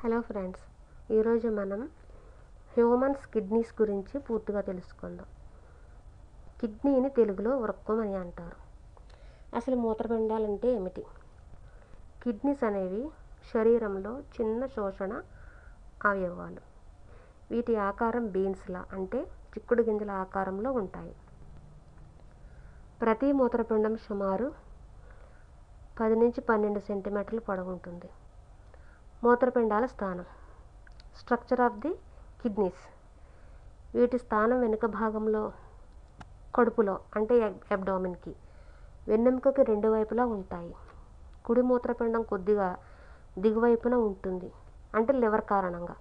Hello friends, ఈరోజు మనం humans kidneys గురించి పూర్తిగా తెలుసుకుందాం. కిడ్నీని తెలుగులో వృక్కం అని అంటారు. అసలు మూత్రపిండాలు అంటే ఏమిటి? కిడ్నీస్ అనేవి శరీరంలో చిన్న శోషణ అవయవాలు. వీటి ఆకారం బీన్స్లా అంటే చిక్కుడు గింజల ఆకారంలో ఉంటాయి. ప్రతి మూత్రపిండం సుమారు 10 నుంచి 12 సెంటీమీటర్ల పొడవు ఉంటుంది. మూత్రపిండాల స్థానం, స్ట్రక్చర్ ఆఫ్ ది కిడ్నీస్. వీటి స్థానం వెనుక భాగంలో కడుపులో అంటే అబ్డామిన్కి, వెన్నెముకకి రెండు వైపులా ఉంటాయి. కుడి మూత్రపిండం కొద్దిగా దిగువైపున ఉంటుంది అంటే లివర్ కారణంగా.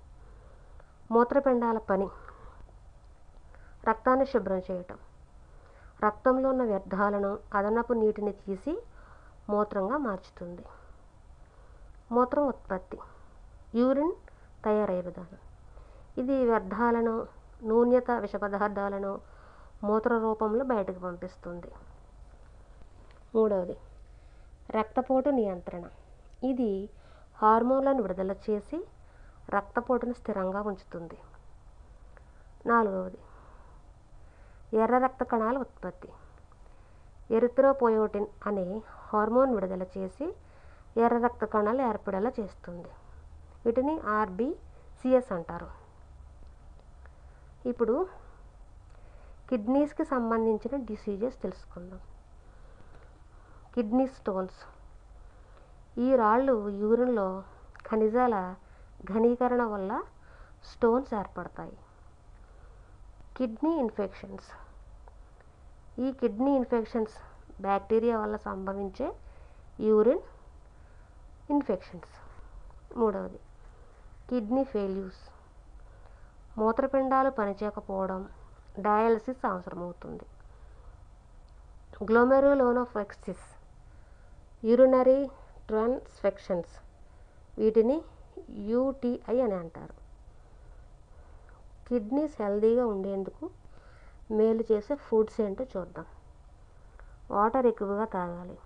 మూత్రపిండాల పని: రక్తాన్ని శుభ్రం చేయటం, రక్తంలో ఉన్న వ్యర్థాలను అదనపు నీటిని తీసి మూత్రంగా మార్చుతుంది. మూత్రం ఉత్పత్తి: యూరిన్ తయారయ్యే విధానం. ఇది వ్యర్థాలను, నూన్యత, విష పదార్థాలను మూత్ర రూపంలో బయటకు పంపిస్తుంది. మూడవది రక్తపోటు నియంత్రణ. ఇది హార్మోన్లను విడుదల చేసి రక్తపోటును స్థిరంగా ఉంచుతుంది. నాలుగవది ఎర్ర రక్త కణాల ఉత్పత్తి. ఎరిథ్రోపోయోటిన్ అనే హార్మోన్ విడుదల చేసి ఎర్ర రక్త కణాలు ఏర్పడేలా చేస్తుంది. వీటిని ఆర్బిసిఎస్ అంటారు. ఇప్పుడు కిడ్నీస్కి సంబంధించిన డిసీజెస్ తెలుసుకుందాం. కిడ్నీ స్టోన్స్: ఈ రాళ్ళు యూరిన్లో ఖనిజాల ఘనీకరణ వల్ల స్టోన్స్ ఏర్పడతాయి. కిడ్నీ ఇన్ఫెక్షన్స్: ఈ కిడ్నీ ఇన్ఫెక్షన్స్ బ్యాక్టీరియా వల్ల సంభవించే యూరిన్ ఇన్ఫెక్షన్స్. మూడవది కిడ్నీ ఫెయిల్యూర్స్: మూత్రపిండాలు పనిచేయకపోవడం, డయాలసిస్ అవసరమవుతుంది. గ్లోమెరులోనెఫ్రైటిస్, యూరినరీ ట్రాన్స్ఫెక్షన్స్, వీటిని యూటీఐ అని అంటారు. కిడ్నీస్ హెల్తీగా ఉండేందుకు మేలు చేసే ఫుడ్స్ ఏంటో చూద్దాం. వాటర్ ఎక్కువగా తాగాలి,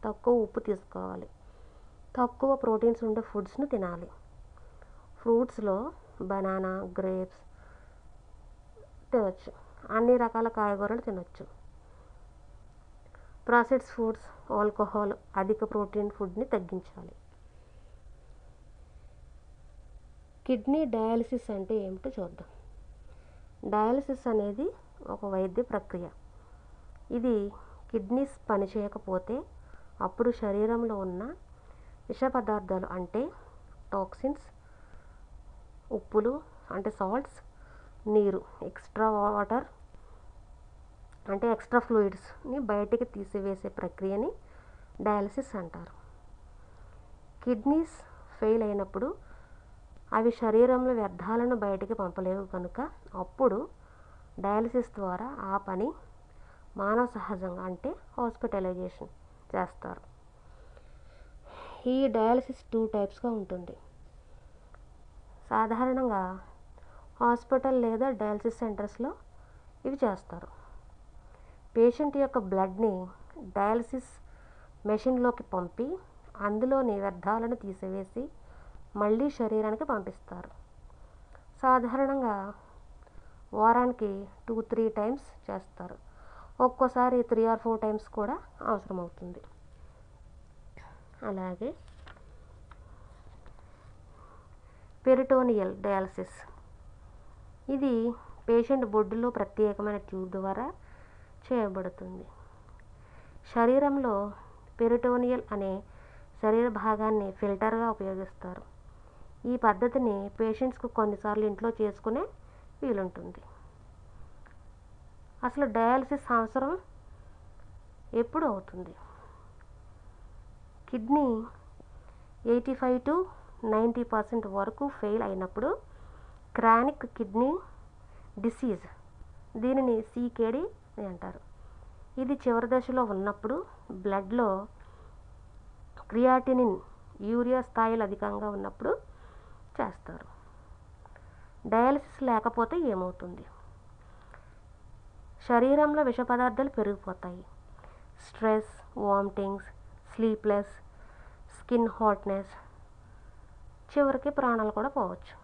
తక్కువ ఉప్పు తీసుకోవాలి, తక్కువ ప్రోటీన్స్ ఉండే ఫుడ్స్ను తినాలి. ఫ్రూట్స్లో బనానా, గ్రేప్స్ తినొచ్చు. అన్ని రకాల కాయగూరలు తినొచ్చు. ప్రాసెస్డ్ ఫుడ్స్, ఆల్కహాల్, అధిక ప్రోటీన్ ఫుడ్ని తగ్గించాలి. కిడ్నీ డయాలసిస్ అంటే ఏమిటో చూద్దాం. డయాలసిస్ అనేది ఒక వైద్య ప్రక్రియ. ఇది కిడ్నీస్ పనిచేయకపోతే అప్పుడు శరీరంలో ఉన్న విష పదార్థాలు అంటే టాక్సిన్స్, ఉప్పులు అంటే సాల్ట్స్, నీరు ఎక్స్ట్రా వాటర్ అంటే ఎక్స్ట్రా ఫ్లూయిడ్స్ని బయటికి తీసివేసే ప్రక్రియని డయాలసిస్ అంటారు. కిడ్నీస్ ఫెయిల్ అయినప్పుడు అవి శరీరంలో వ్యర్థాలను బయటికి పంపలేవు కనుక అప్పుడు డయాలసిస్ ద్వారా ఆ పని మానవ సహజంగా అంటే హాస్పిటలైజేషన్ చేస్తారు. ఈ డయాలసిస్ 2 టైప్స్గా ఉంటుంది. సాధారణంగా హాస్పిటల్ లేదా డయాలసిస్ సెంటర్స్లో ఇవి చేస్తారు. పేషెంట్ యొక్క బ్లడ్ని డయాలసిస్ మెషిన్లోకి పంపి అందులోని వ్యర్థాలను తీసివేసి మళ్ళీ శరీరానికి పంపిస్తారు. సాధారణంగా వారానికి 2-3 టైమ్స్ చేస్తారు. ఒక్కోసారి 3 or 4 టైమ్స్ కూడా అవసరమవుతుంది. అలాగే పెరిటోనియల్ డయాలసిస్: ఇది పేషెంట్ బొడ్డులో ప్రత్యేకమైన ట్యూబ్ ద్వారా చేయబడుతుంది. శరీరంలో పెరిటోనియల్ అనే శరీర భాగాన్ని ఫిల్టర్గా ఉపయోగిస్తారు. ఈ పద్ధతిని పేషెంట్స్కు కొన్నిసార్లు ఇంట్లో చేసుకునే వీలుంటుంది. అసలు డయాలసిస్ అవసరం ఎప్పుడు అవుతుంది? కిడ్నీ 85 to 90% వరకు ఫెయిల్ అయినప్పుడు క్రానిక్ కిడ్నీ డిసీజ్, దీనిని సికేడి అని అంటారు. ఇది చివరి దశలో ఉన్నప్పుడు బ్లడ్లో క్రియాటినిన్, యూరియా స్థాయిలు అధికంగా ఉన్నప్పుడు చేస్తారు. డయాలసిస్ లేకపోతే ఏమవుతుంది? శరీరంలో విష పదార్థాలు పెరిగిపోతాయి. Stress, vomitings, sleepless, skin hotness, చివరికి ప్రాణాలు కూడా పోవచ్చు.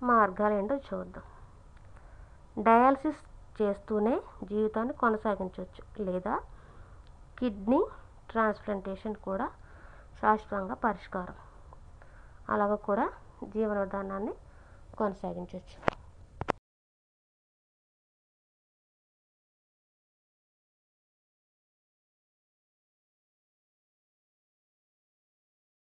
మార్గాలు ఏంటో చూద్దాం. డయాలసిస్ చేస్తూనే జీవితాన్ని కొనసాగించవచ్చు, లేదా కిడ్నీ ట్రాన్స్ప్లాంటేషన్ కూడా శాశ్వతంగా పరిష్కారం. అలాగ కూడా జీవన విధానాన్ని కొనసాగించవచ్చు.